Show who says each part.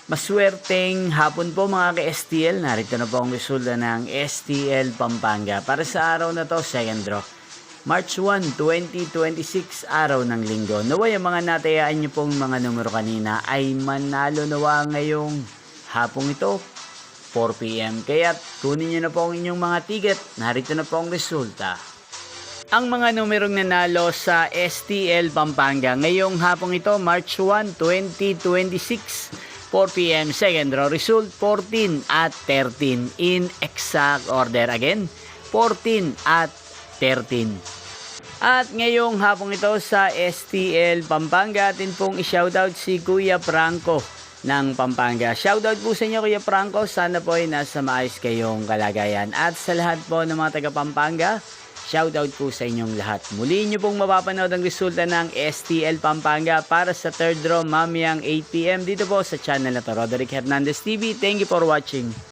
Speaker 1: Maswerteng hapon po mga ka-STL. Narito na po ang resulta ng STL Pampanga. Para sa araw na to, second draw. March 1, 2026, araw ng linggo. Naway ang mga natayaan nyo pong mga numero kanina ay manalo nawa ngayong hapong ito, 4 PM. Kaya kunin nyo na po ang inyong mga ticket. Narito na po ang resulta. Ang mga numerong nanalo sa STL Pampanga ngayong hapong ito, March 1, 2026, 4 PM, second draw. Result 14 at 13 in exact order. Again, 14 at 13. At ngayong hapong ito sa STL Pampanga, atin pong i-shoutout si Kuya Franco ng Pampanga. Shoutout po sa inyo Kuya Franco, sana po ay nasa maayos kayong kalagayan. At sa lahat po ng mga taga Pampanga, shoutout po sa inyong lahat. Muli nyo pong mapapanood ang resulta ng STL Pampanga para sa third draw mamayang 8 PM dito po sa channel na to, Roderick Hernandez TV. Thank you for watching.